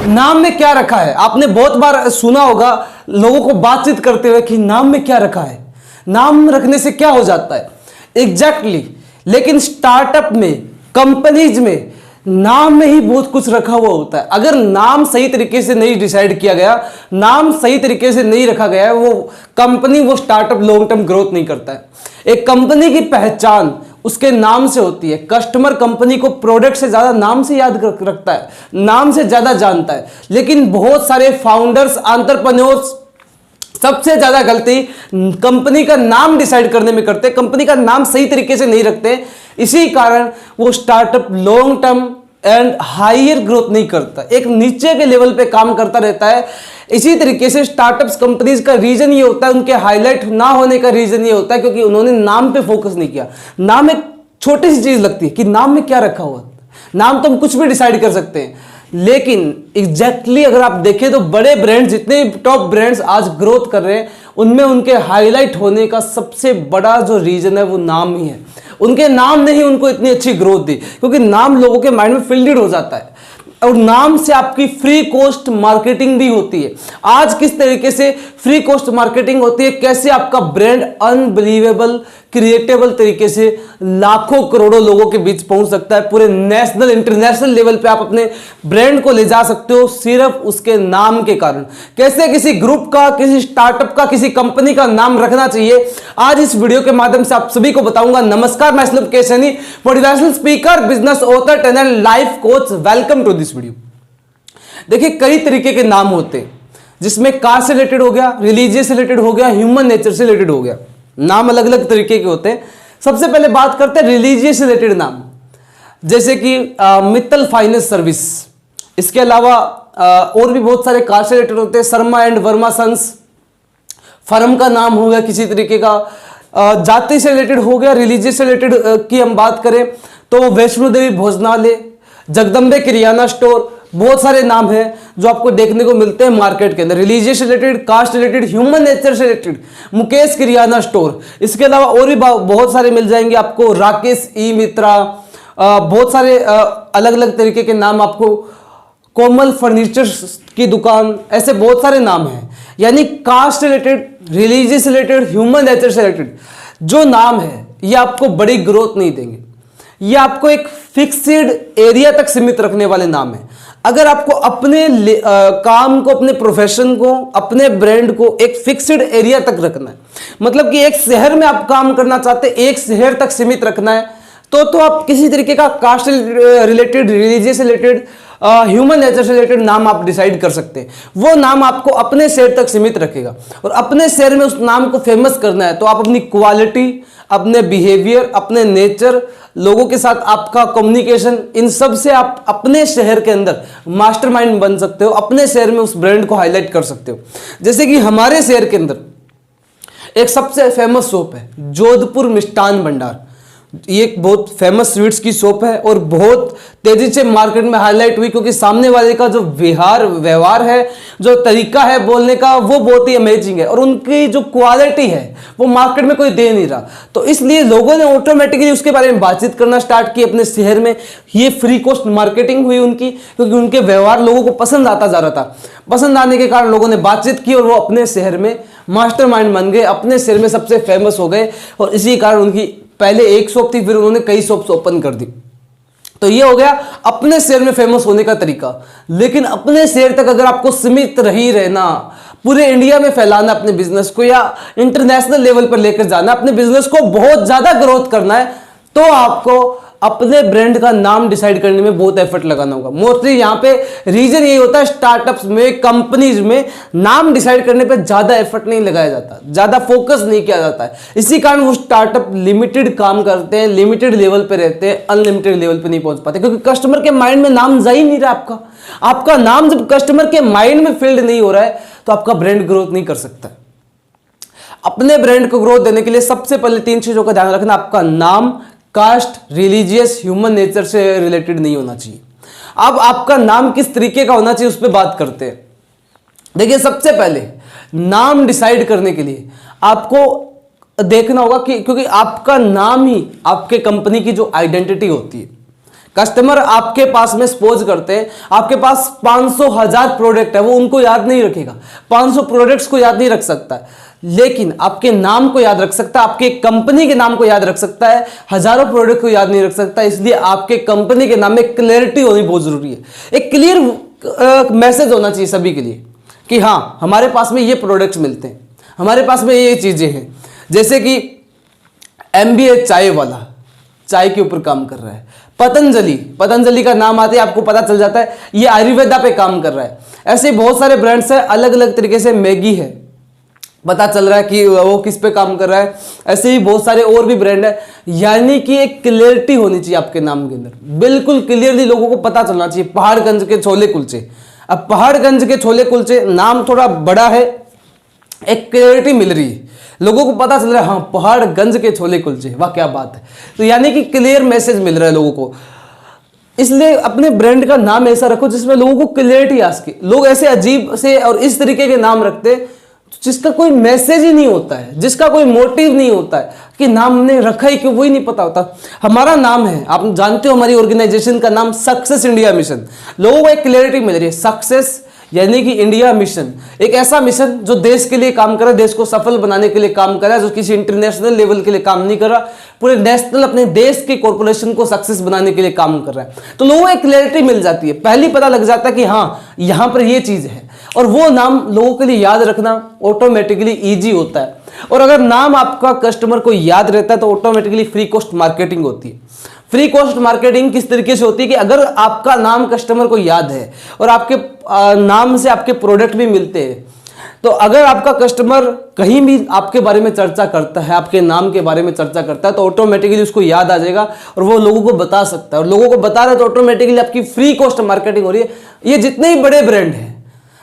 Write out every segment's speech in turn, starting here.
नाम में क्या रखा है। आपने बहुत बार सुना होगा लोगों को बातचीत करते हुए कि नाम में क्या रखा है, नाम रखने से क्या हो जाता है। एग्जैक्टली लेकिन स्टार्टअप में, कंपनीज में नाम में ही बहुत कुछ रखा हुआ होता है। अगर नाम सही तरीके से नहीं डिसाइड किया गया, नाम सही तरीके से नहीं रखा गया है, वो कंपनी, वो स्टार्टअप लॉन्ग टर्म ग्रोथ नहीं करता है। एक कंपनी की पहचान उसके नाम से होती है। कस्टमर कंपनी को प्रोडक्ट से ज्यादा नाम से याद रखता है, नाम से ज्यादा जानता है। लेकिन बहुत सारे फाउंडर्स, एंटरप्रेन्योर्स सबसे ज्यादा गलती कंपनी का नाम डिसाइड करने में करते हैं, कंपनी का नाम सही तरीके से नहीं रखते। इसी कारण वो startup long term and higher growth नहीं करता, एक नीचे के लेवल पे काम करता रहता है। इसी तरीके से स्टार्टअप्स कंपनीज का रीजन ये होता है, उनके हाईलाइट ना होने का रीजन ये होता है क्योंकि उन्होंने नाम पे फोकस नहीं किया। नाम एक छोटी सी चीज लगती है कि नाम में क्या रखा हुआ, नाम तो हम कुछ भी डिसाइड कर सकते हैं, लेकिन एग्जैक्टली अगर आप देखें तो बड़े ब्रांड, जितने टॉप ब्रांड्स आज ग्रोथ कर रहे हैं, उनमें उनके हाईलाइट होने का सबसे बड़ा जो रीजन है वो नाम ही है। उनके नाम ने ही उनको इतनी अच्छी ग्रोथ दी, क्योंकि नाम लोगों के माइंड में फिल्टेड हो जाता है और नाम से आपकी फ्री कॉस्ट मार्केटिंग भी होती है। आज किस तरीके से फ्री कॉस्ट मार्केटिंग होती है, कैसे आपका ब्रांड अनबिलीवेबल, क्रिएटेबल तरीके से लाखों करोड़ों लोगों के बीच पहुंच सकता है। पूरे नेशनल, इंटरनेशनल लेवल पे आप अपने ब्रांड को ले जा सकते हो सिर्फ उसके नाम के कारण। कैसे किसी ग्रुप का, किसी स्टार्टअप का, किसी कंपनी का नाम रखना चाहिए, आज इस वीडियो के माध्यम से आप सभी को बताऊंगा। नमस्कार, मैं Shlok K Saini, motivational speaker, business author, trainer, life coach. Welcome to this video. देखिए, कई तरीके के नाम होते हैं, जिसमें कास्ट से रिलेटेड हो गया, रिलीजियस से रिलेटेड हो गया, ह्यूमन नेचर से रिलेटेड हो गया। नाम अलग अलग तरीके के होते हैं। सबसे पहले बात करते हैं रिलीजियस से रिलेटेड नाम, जैसे कि मित्तल फाइनेंस सर्विस। इसके अलावा और भी बहुत सारे कास्ट से रिलेटेड होते हैं। Sharma and Verma sons firm का नाम हो गया किसी तरीके का। जाति से रिलेटेड हो गया। रिलीजियस से रिलेटेड की हम बात करें तो वैष्णो देवी भोजनालय, जगदम्बे किरियाना स्टोर, बहुत सारे नाम हैं जो आपको देखने को मिलते हैं मार्केट के अंदर। Religious related, caste related, human nature से रिलेटेड, मुकेश किरियाना स्टोर। इसके अलावा और भी बहुत सारे मिल जाएंगे आपको, राकेश ई मित्रा, बहुत सारे अलग अलग तरीके के नाम आपको, कोमल फर्नीचर की दुकान, ऐसे बहुत सारे नाम हैं। यानी caste related, religious related, human nature से रिलेटेड जो नाम है, ये आपको बड़ी ग्रोथ नहीं देंगे। ये आपको एक फिक्स्ड एरिया तक सीमित रखने वाले नाम है। अगर आपको अपने काम को, अपने प्रोफेशन को, अपने ब्रांड को एक फिक्स्ड एरिया तक रखना है, मतलब कि एक शहर में आप काम करना चाहते हैं, एक शहर तक सीमित रखना है, तो आप किसी तरीके का caste related, religious related, human nature से रिलेटेड नाम आप डिसाइड कर सकते हैं। वो नाम आपको अपने शहर तक सीमित रखेगा और अपने शहर में उस नाम को फेमस करना है तो आप अपनी क्वालिटी, अपने बिहेवियर, अपने नेचर, लोगों के साथ आपका कम्युनिकेशन, इन सब से आप अपने शहर के अंदर मास्टरमाइंड बन सकते हो, अपने शहर में उस ब्रांड को हाईलाइट कर सकते हो। जैसे कि हमारे शहर के अंदर एक सबसे फेमस शॉप है जोधपुर मिष्ठान भंडार। ये एक बहुत फेमस स्वीट्स की शॉप है और बहुत तेजी से मार्केट में हाईलाइट हुई क्योंकि सामने वाले का जो व्यवहार है, जो तरीका है बोलने का, वो बहुत ही अमेजिंग है और उनकी जो क्वालिटी है वो मार्केट में कोई दे नहीं रहा। तो इसलिए लोगों ने ऑटोमेटिकली उसके बारे में बातचीत करना स्टार्ट की अपने शहर में। ये फ्री कॉस्ट मार्केटिंग हुई उनकी, क्योंकि उनके व्यवहार लोगों को पसंद आता जा रहा था। पसंद आने के कारण लोगों ने बातचीत की और वो अपने शहर में मास्टरमाइंड बन गए, अपने शहर में सबसे फेमस हो गए और इसी कारण उनकी पहले एक शॉप थी, फिर उन्होंने कई शॉप्स ओपन कर दी। तो ये हो गया अपने शहर में फेमस होने का तरीका। लेकिन अपने शहर तक अगर आपको सीमित रही रहना, पूरे इंडिया में फैलाना अपने बिजनेस को या इंटरनेशनल लेवल पर लेकर जाना, अपने बिजनेस को बहुत ज्यादा ग्रोथ करना है, तो आपको अपने ब्रांड का नाम डिसाइड करने में बहुत एफर्ट लगाना होगा। मोस्टली यहाँ पे रीजन यही होता है, स्टार्टअप्स में, कंपनीज में नाम डिसाइड करने पे ज्यादा एफर्ट नहीं लगाया जाता, ज्यादा फोकस नहीं किया जाता है। इसी कारण वो स्टार्टअप लिमिटेड काम करते हैं, लिमिटेड लेवल पे रहते हैं, अनलिमिटेड लेवल पे नहीं पहुंच पाते, क्योंकि कस्टमर के माइंड में नाम जा ही नहीं रहा। आपका नाम जब कस्टमर के माइंड में फील्ड नहीं हो रहा है तो आपका ब्रांड ग्रोथ नहीं कर सकता। अपने ब्रांड को ग्रोथ देने के लिए सबसे पहले 3 चीजों का ध्यान रखना। आपका नाम कास्ट, रिलीजियस, ह्यूमन नेचर से रिलेटेड नहीं होना चाहिए। अब आपका नाम किस तरीके का होना चाहिए उस पर बात करते हैं। देखिए, सबसे पहले नाम डिसाइड करने के लिए आपको देखना होगा कि, क्योंकि आपका नाम ही आपके कंपनी की जो आइडेंटिटी होती है, कस्टमर आपके पास में सपोज करते हैं आपके पास 500,000 प्रोडक्ट है, वो उनको याद नहीं रखेगा, 500 प्रोडक्ट्स को याद नहीं रख सकता है, लेकिन आपके नाम को याद रख सकता है, आपके कंपनी के नाम को याद रख सकता है, हजारों प्रोडक्ट को याद नहीं रख सकता। इसलिए आपके कंपनी के नाम में क्लैरिटी होनी बहुत जरूरी है। एक क्लियर मैसेज होना चाहिए सभी के लिए कि हाँ हमारे पास में ये प्रोडक्ट्स मिलते हैं, हमारे पास में ये चीजें हैं। जैसे कि MBA चाय वाला चाय के ऊपर काम कर रहा है, पतंजलि का नाम आते ही आपको पता चल जाता है ये आयुर्वेदा पे काम कर रहा है। ऐसे बहुत सारे ब्रांड्स हैं, अलग अलग तरीके से मैगी है, पता चल रहा है कि वो किस पे काम कर रहा है। ऐसे ही बहुत सारे और भी ब्रांड है, यानी कि एक क्लियरिटी होनी चाहिए आपके नाम के अंदर, बिल्कुल क्लियरली लोगों को पता चलना चाहिए। पहाड़गंज के छोले कुलचे, अब पहाड़गंज के छोले कुलचे नाम थोड़ा बड़ा है, एक क्लियरिटी मिल रही है, लोगों को पता चल रहा है हाँ पहाड़गंज के छोले कुलचे, वाह क्या बात है। तो यानी कि क्लियर मैसेज मिल रहा है लोगों को। इसलिए अपने ब्रांड का नाम ऐसा रखो जिसमें लोगों को क्लियरिटी आ सके। लोग ऐसे अजीब से और इस तरीके के नाम रखते हैं जिसका कोई मैसेज ही नहीं होता है, जिसका कोई मोटिव नहीं होता है कि नाम ने रखा ही क्यों, वही नहीं पता होता। हमारा नाम है, आप जानते हो हमारी ऑर्गेनाइजेशन का नाम सक्सेस इंडिया मिशन। लोगों को एक क्लियरिटी मिल रही है, सक्सेस यानी कि इंडिया मिशन, एक ऐसा मिशन जो देश के लिए काम कर रहा है, देश को सफल बनाने के लिए काम कर रहा है, जो किसी इंटरनेशनल लेवल के लिए काम नहीं कर रहा, पूरे नेशनल अपने देश के कॉर्पोरेशन को सक्सेस बनाने के लिए काम कर रहा है। तो लोगों को एक क्लैरिटी मिल जाती है, पहले पता लग जाता है कि हाँ यहां पर ये चीज है, और वो नाम लोगों के लिए याद रखना ऑटोमेटिकली ईजी होता है। और अगर नाम आपका कस्टमर को याद रहता है तो ऑटोमेटिकली फ्री कॉस्ट मार्केटिंग होती है। फ्री कॉस्ट मार्केटिंग किस तरीके से होती है कि अगर आपका नाम कस्टमर को याद है और आपके नाम से आपके प्रोडक्ट भी मिलते हैं, तो अगर आपका कस्टमर कहीं भी आपके बारे में चर्चा करता है, आपके नाम के बारे में चर्चा करता है, तो ऑटोमेटिकली उसको याद आ जाएगा और वो लोगों को बता सकता है। और लोगों को बता रहे तो ऑटोमेटिकली आपकी फ्री कॉस्ट मार्केटिंग हो रही है। ये जितने ही बड़े ब्रांड हैं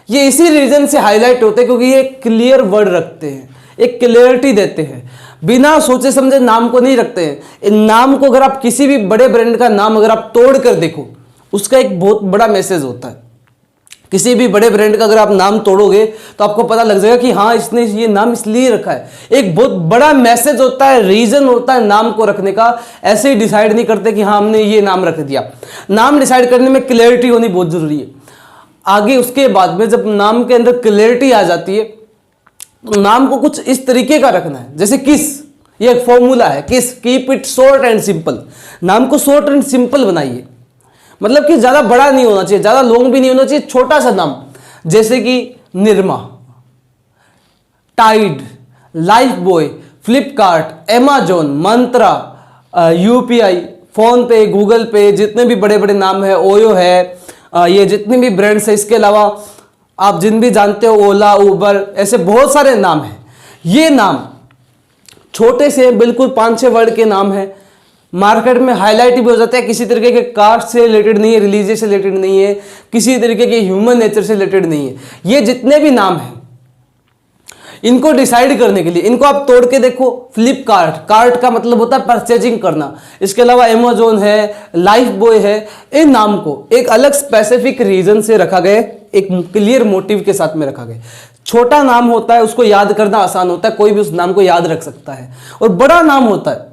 ये इसी रीजन से हाईलाइट होते हैं क्योंकि ये क्लियर वर्ड रखते हैं, एक क्लियरिटी देते हैं, बिना सोचे समझे नाम को नहीं रखते हैं। इन नाम को अगर आप किसी भी बड़े ब्रांड का नाम अगर आप तोड़ कर देखो, उसका एक बहुत बड़ा मैसेज होता है। किसी भी बड़े ब्रांड का अगर आप नाम तोड़ोगे तो आपको पता लग जाएगा कि हाँ इसने ये नाम इसलिए रखा है। एक बहुत बड़ा मैसेज होता है, रीजन होता है नाम को रखने का। ऐसे ही डिसाइड नहीं करते कि हाँ हमने ये नाम रख दिया। नाम डिसाइड करने में क्लैरिटी होनी बहुत जरूरी है। आगे उसके बाद में जब नाम के अंदर क्लैरिटी आ जाती है तो नाम को कुछ इस तरीके का रखना है, जैसे किस, ये एक फॉर्मूला है, किस, keep it short and simple. नाम को शॉर्ट एंड सिंपल बनाइए, मतलब कि ज्यादा बड़ा नहीं होना चाहिए, ज्यादा लॉन्ग भी नहीं होना चाहिए, छोटा सा नाम, जैसे कि Nirma, Tide, Lifebuoy, Flipkart, Amazon, Myntra, UPI, PhonePe, Google pay, जितने भी बड़े बड़े नाम है, ओयो है, ये जितने भी ब्रांड्स है, इसके अलावा आप जिन भी जानते हो ओला, उबर, ऐसे बहुत सारे नाम हैं। ये नाम छोटे से बिल्कुल 5-6 वर्ड के नाम है, मार्केट में हाईलाइट भी हो जाता है। किसी तरीके के कास्ट से रिलेटेड नहीं है, रिलीजियस से रिलेटेड नहीं है, किसी तरीके के ह्यूमन नेचर से रिलेटेड नहीं है। ये जितने भी नाम हैं इनको डिसाइड करने के लिए इनको आप तोड़ के देखो। फ्लिपकार्ट, कार्ट का मतलब होता है परचेजिंग करना। इसके अलावा अमेजोन है, लाइफ बॉय है। इन नाम को एक अलग स्पेसिफिक रीजन से रखा गया, एक क्लियर मोटिव के साथ में रखा गया। छोटा नाम होता है उसको याद करना आसान होता है, कोई भी उस नाम को याद रख सकता है। और बड़ा नाम होता है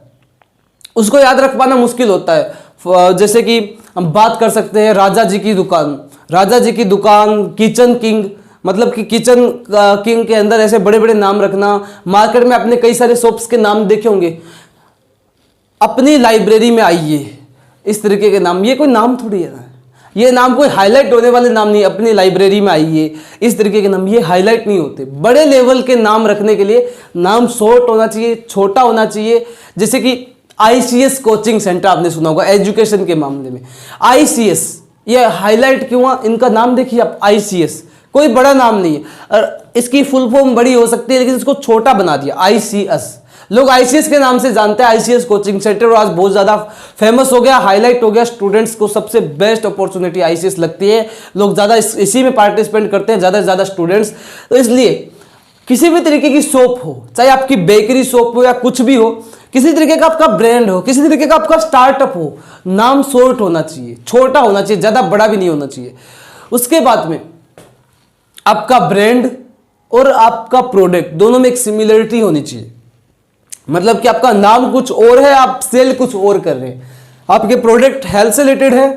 उसको याद रख पाना मुश्किल होता है। जैसे कि हम बात कर सकते हैं राजा जी की दुकान, राजा जी की दुकान, किचन किंग, मतलब कि किचन किंग के अंदर ऐसे बड़े बड़े नाम रखना। मार्केट में आपने कई सारे शॉप्स के नाम देखे होंगे, अपनी लाइब्रेरी में आइए, इस तरीके के नाम। ये कोई नाम थोड़ी है ना, ये नाम कोई हाईलाइट होने वाले नाम नहीं। अपनी लाइब्रेरी में आइए, इस तरीके के नाम ये हाईलाइट नहीं होते। बड़े लेवल के नाम रखने के लिए नाम शॉर्ट होना चाहिए, छोटा होना चाहिए। जैसे कि ICS कोचिंग सेंटर आपने सुना होगा एजुकेशन के मामले में, ICS, ये हाईलाइट क्यों हुआ? इनका नाम देखिए आप, ICS कोई बड़ा नाम नहीं है, और इसकी फुल फॉर्म बड़ी हो सकती है लेकिन इसको छोटा बना दिया ICS। लोग ICS के नाम से जानते हैं, ICS कोचिंग सेंटर, और आज बहुत ज्यादा फेमस हो गया, हाईलाइट हो गया। स्टूडेंट्स को सबसे बेस्ट अपॉर्चुनिटी ICS लगती है, लोग ज्यादा इसी में पार्टिसिपेट करते हैं, ज्यादा से ज्यादा स्टूडेंट्स। तो इसलिए किसी भी तरीके की शॉप हो, चाहे आपकी बेकरी शॉप हो या कुछ भी हो, किसी तरीके का आपका ब्रांड हो, किसी तरीके का आपका स्टार्टअप हो, नाम शॉर्ट होना चाहिए, छोटा होना चाहिए, ज्यादा बड़ा भी नहीं होना चाहिए। उसके बाद में आपका ब्रांड और आपका प्रोडक्ट दोनों में एक सिमिलरिटी होनी चाहिए। मतलब कि आपका नाम कुछ और है, आप सेल कुछ और कर रहे हैं। आपके प्रोडक्ट हेल्थ से रिलेटेड है,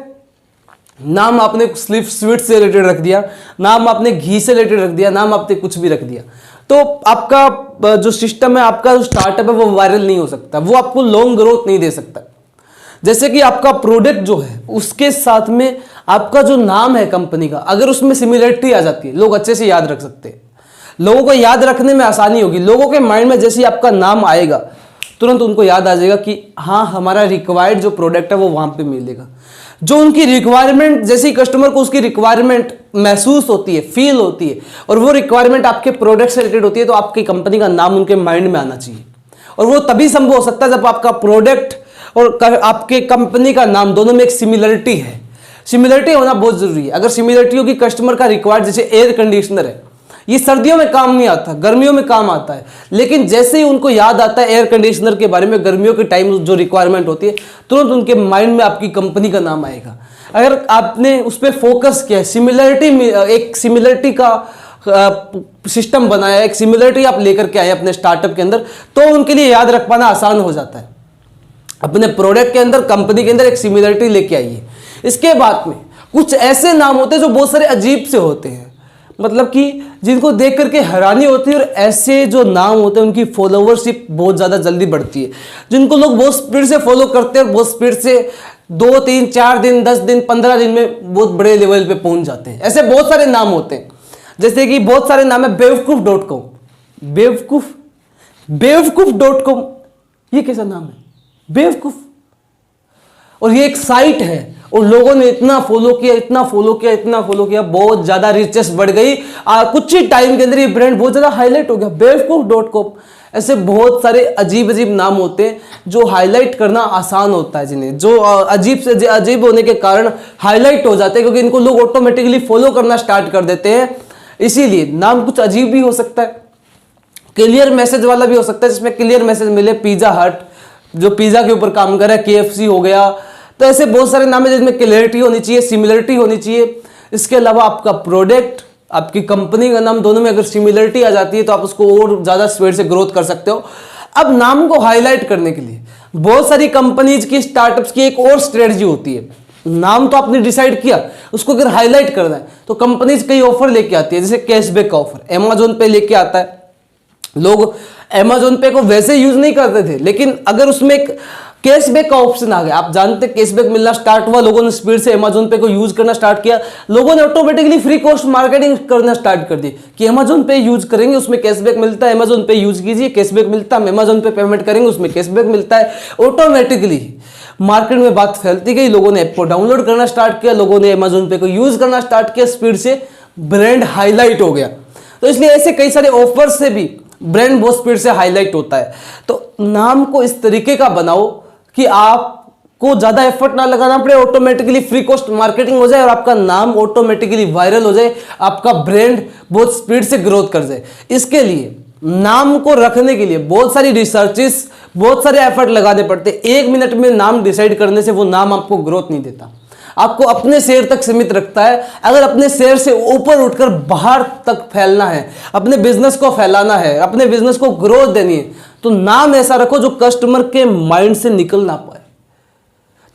नाम आपने स्वीट से रिलेटेड रख दिया, नाम आपने घी से रिलेटेड रख दिया, नाम आपने कुछ भी रख दिया, तो आपका जो सिस्टम है, आपका जो स्टार्टअप है वो वायरल नहीं हो सकता, वो आपको लॉन्ग ग्रोथ नहीं दे सकता। जैसे कि आपका प्रोडक्ट जो है उसके साथ में आपका जो नाम है कंपनी का, अगर उसमें सिमिलरिटी आ जाती है, लोग अच्छे से याद रख सकते हैं, लोगों को याद रखने में आसानी होगी। लोगों के माइंड में जैसे ही आपका नाम आएगा तुरंत उनको याद आ जाएगा कि हाँ, हमारा रिक्वायर्ड जो प्रोडक्ट है वो वहां पे मिलेगा। जो उनकी रिक्वायरमेंट, जैसे ही कस्टमर को उसकी रिक्वायरमेंट महसूस होती है, फील होती है, और वो रिक्वायरमेंट आपके प्रोडक्ट से रिलेटेड होती है, तो आपकी कंपनी का नाम उनके माइंड में आना चाहिए। और वो तभी संभव हो सकता है जब आपका प्रोडक्ट और आपके कंपनी का नाम दोनों में एक सिमिलरिटी है। सिमिलरिटी होना बहुत जरूरी है। अगर सिमिलरिटी होगी, कस्टमर का रिक्वायर्ड, जैसे एयर कंडीशनर है, ये सर्दियों में काम नहीं आता, गर्मियों में काम आता है, लेकिन जैसे ही उनको याद आता है एयर कंडीशनर के बारे में, गर्मियों के टाइम जो रिक्वायरमेंट होती है, तुरंत उनके माइंड में आपकी कंपनी का नाम आएगा। अगर आपने उस पर फोकस किया, एक सिमिलरिटी का सिस्टम बनाया, एक सिमिलरिटी आप लेकर के आए अपने स्टार्टअप के अंदर, तो उनके लिए याद रख पाना आसान हो जाता है। अपने प्रोडक्ट के अंदर, कंपनी के अंदर एक सिमिलरिटी लेके आइए। इसके बाद में कुछ ऐसे नाम होते हैं जो बहुत सारे अजीब से होते हैं, मतलब कि जिनको देख करके हैरानी होती है, और ऐसे जो नाम होते हैं उनकी फॉलोवरशिप बहुत ज़्यादा जल्दी बढ़ती है, जिनको लोग बहुत स्पीड से फॉलो करते हैं और बहुत स्पीड से 2, 3, 4 दिन, 10 दिन, 15 दिन में बहुत बड़े लेवल पे पहुंच जाते हैं। ऐसे बहुत सारे नाम होते हैं, जैसे कि बहुत सारे नाम है बेवकूफ.com। बेवकूफ.com, ये कैसा नाम है, बेवकूफ। और ये एक साइट है, और लोगों ने इतना फॉलो किया, बहुत ज्यादा रिचेस बढ़ गई। कुछ ही टाइम के अंदर ये ब्रांड बहुत ज्यादा हाईलाइट हो गया, बेवकूफ.com। ऐसे बहुत सारे अजीब अजीब नाम होते हैं जो हाईलाइट करना आसान होता है, जिन्हें जो अजीब से अजीब होने के कारण हाईलाइट हो जाते हैं, क्योंकि इनको लोग ऑटोमेटिकली फॉलो करना स्टार्ट कर देते हैं। इसीलिए नाम कुछ अजीब भी हो सकता है, क्लियर मैसेज वाला भी हो सकता है, जिसमें क्लियर मैसेज मिले। पिज्जा हट, जो पिज्जा के ऊपर काम कर रहा है, KFC हो गया। तो ऐसे बहुत सारे नाम है जिसमें क्लियरिटी होनी चाहिए, सिमिलरिटी होनी चाहिए। इसके अलावा आपका प्रोडक्ट, आपकी कंपनी का नाम, दोनों में अगर सिमिलरिटी आ जाती है तो आप उसको और ज्यादा स्पीड से ग्रोथ कर सकते हो। अब नाम को हाईलाइट करने के लिए बहुत सारी कंपनीज की, स्टार्टअप्स की एक और स्ट्रेटजी होती है। नाम तो आपने डिसाइड किया, उसको अगर हाईलाइट करना है तो कंपनीज कई ऑफर लेके आती है, जैसे कैशबैक का ऑफर अमेजोन पे लेके आता है। लोग अमेजोन पे को वैसे यूज नहीं करते थे, लेकिन अगर उसमें एक कैशबैक का ऑप्शन आ गया, आप जानते हैं कैशबैक मिलना स्टार्ट हुआ, लोगों ने स्पीड से अमेजोन पे को यूज करना स्टार्ट किया, लोगों ने ऑटोमेटिकली फ्री कॉस्ट मार्केटिंग करना स्टार्ट कर दी कि अमेजोन पे यूज करेंगे, उसमें कैशबैक मिलता है, अमेजोन पे यूज कीजिए, कैशबैक मिलता है, अमेजोन पे पेमेंट करेंगे, उसमें कैशबैक मिलता है। ऑटोमेटिकली मार्केट में बात फैलती गई, लोगों ने ऐप को डाउनलोड करना स्टार्ट किया, लोगों ने अमेजोन पे को यूज करना स्टार्ट किया, स्पीड से ब्रांड हाईलाइट हो गया। तो इसलिए ऐसे कई सारे ऑफर से भी ब्रांड बहुत स्पीड से हाईलाइट होता है। तो नाम को इस तरीके का बनाओ कि आपको ज्यादा एफर्ट ना लगाना पड़े, ऑटोमेटिकली फ्री कॉस्ट मार्केटिंग हो जाए और आपका नाम ऑटोमेटिकली वायरल हो जाए, आपका ब्रांड बहुत स्पीड से ग्रोथ कर जाए। इसके लिए नाम को रखने के लिए बहुत सारी रिसर्चेस, बहुत सारे एफर्ट लगाने पड़ते। 1 मिनट में नाम डिसाइड करने से वो नाम आपको ग्रोथ नहीं देता, आपको अपने शहर तक सीमित रखता है। अगर अपने शहर से ऊपर उठकर बाहर तक फैलना है, अपने बिजनेस को फैलाना है, अपने बिजनेस को ग्रोथ देनी है, तो नाम ऐसा रखो जो कस्टमर के माइंड से निकल ना पाए,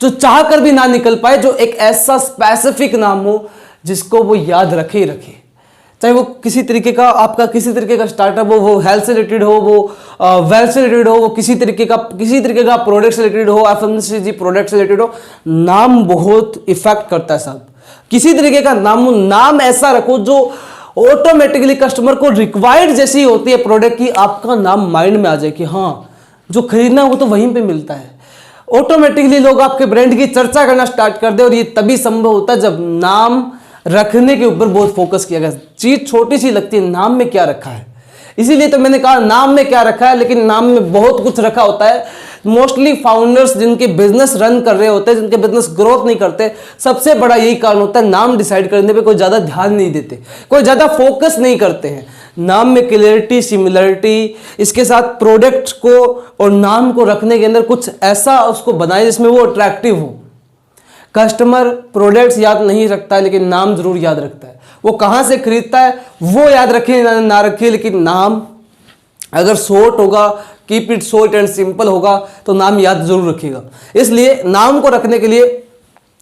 जो चाह कर भी ना निकल पाए, जो एक ऐसा स्पेसिफिक नाम हो जिसको वो याद रखे ही रखे। चाहे वो किसी तरीके का, आपका किसी तरीके का स्टार्टअप हो, वो हेल्थ से रिलेटेड हो, वो वेल्थ से रिलेटेड हो, वो किसी तरीके का प्रोडक्ट से रिलेटेड हो, FMCG प्रोडक्ट से रिलेटेड हो, नाम बहुत इफेक्ट करता है साहब। किसी तरीके का नाम ऐसा रखो जो ऑटोमेटिकली कस्टमर को रिक्वायर्ड जैसी होती है प्रोडक्ट की, आपका नाम माइंड में आ जाए कि हाँ, जो खरीदना है वो तो वहीं पे मिलता है। ऑटोमेटिकली लोग आपके ब्रांड की चर्चा करना स्टार्ट कर दे, और ये तभी संभव होता है जब नाम रखने के ऊपर बहुत फोकस किया गया। चीज छोटी सी लगती है, नाम में क्या रखा है, इसीलिए तो मैंने कहा नाम में क्या रखा है, लेकिन नाम में बहुत कुछ रखा होता है। मोस्टली फाउंडर्स जिनके बिजनेस रन कर रहे होते हैं, जिनके बिजनेस ग्रोथ नहीं करते, सबसे बड़ा यही कारण होता है, नाम डिसाइड करने पे कोई ज्यादा ध्यान नहीं देते, कोई ज्यादा फोकस नहीं करते हैं। नाम में क्लियरिटी, सिमिलरिटी, इसके साथ प्रोडक्ट को और नाम को रखने के अंदर कुछ ऐसा उसको बनाए जिसमें वो अट्रैक्टिव हो। कस्टमर प्रोडक्ट्स याद नहीं रखता है, लेकिन नाम जरूर याद रखता है। वो कहां से खरीदता है वो याद रखे ना रखे, लेकिन नाम अगर शॉर्ट होगा, keep it short and simple होगा, तो नाम याद जरूर रखिएगा। इसलिए नाम को रखने के लिए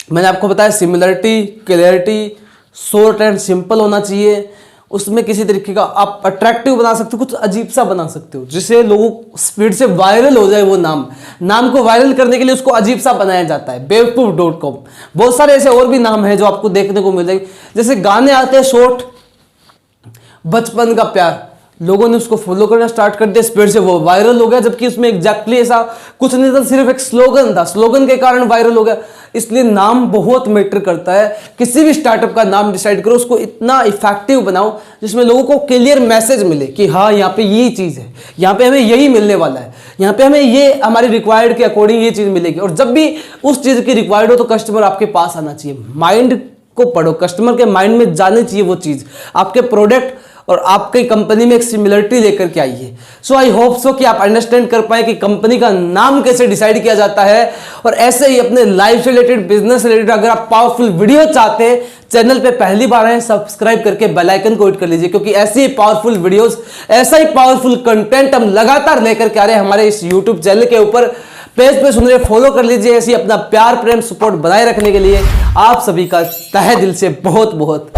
मैंने आपको बताया similarity, clarity, short and simple होना चाहिए। उसमें किसी तरीके का आप अट्रैक्टिव बना सकते हो, कुछ अजीब सा बना सकते हो जिससे लोगों स्पीड से वायरल हो जाए वो नाम को वायरल करने के लिए उसको अजीब सा बनाया जाता है। बेवकूफ.com, बहुत सारे ऐसे और भी नाम हैं जो आपको देखने को मिल जाएंगे। जैसे गाने आते हैं शॉर्ट, बचपन का प्यार, लोगों ने उसको फॉलो करना स्टार्ट कर दिया, स्पीड से वो वायरल हो गया, जबकि उसमें एग्जैक्टली ऐसा कुछ नहीं था, सिर्फ एक स्लोगन था, स्लोगन के कारण वायरल हो गया। इसलिए नाम बहुत मैटर करता है। किसी भी स्टार्टअप का नाम डिसाइड करो, उसको इतना इफेक्टिव बनाओ जिसमें लोगों को क्लियर मैसेज मिले कि हाँ यहाँ पे ये चीज़ है, यहाँ पे हमें यही मिलने वाला है, यहाँ पे हमें ये हमारी रिक्वायर्ड के अकॉर्डिंग ये चीज़ मिलेगी। और जब भी उस चीज़ की रिक्वायर्ड हो तो कस्टमर आपके पास आना चाहिए। माइंड को पढ़ो, कस्टमर के माइंड में जानी चाहिए वो चीज़, आपके प्रोडक्ट और आपकी कंपनी में एक सिमिलरिटी लेकर के आई है। सो आई होप सो कि आप अंडरस्टैंड कर पाए कि कंपनी का नाम कैसे डिसाइड किया जाता है। और ऐसे ही अपने लाइफ से रिलेटेड, बिजनेस से रिलेटेड अगर आप पावरफुल वीडियो चाहते हैं, चैनल पे पहली बार आए, सब्सक्राइब करके बेल आइकन को हिट कर लीजिए, क्योंकि ऐसी ही पावरफुल वीडियोस, ऐसा ही पावरफुल कंटेंट हम लगातार लेकर के आ रहे हैं हमारे इस यूट्यूब चैनल के ऊपर। पेज पे सुन रहे, फॉलो कर लीजिए। ऐसी अपना प्यार, प्रेम, सपोर्ट बनाए रखने के लिए आप सभी का तहे दिल से बहुत बहुत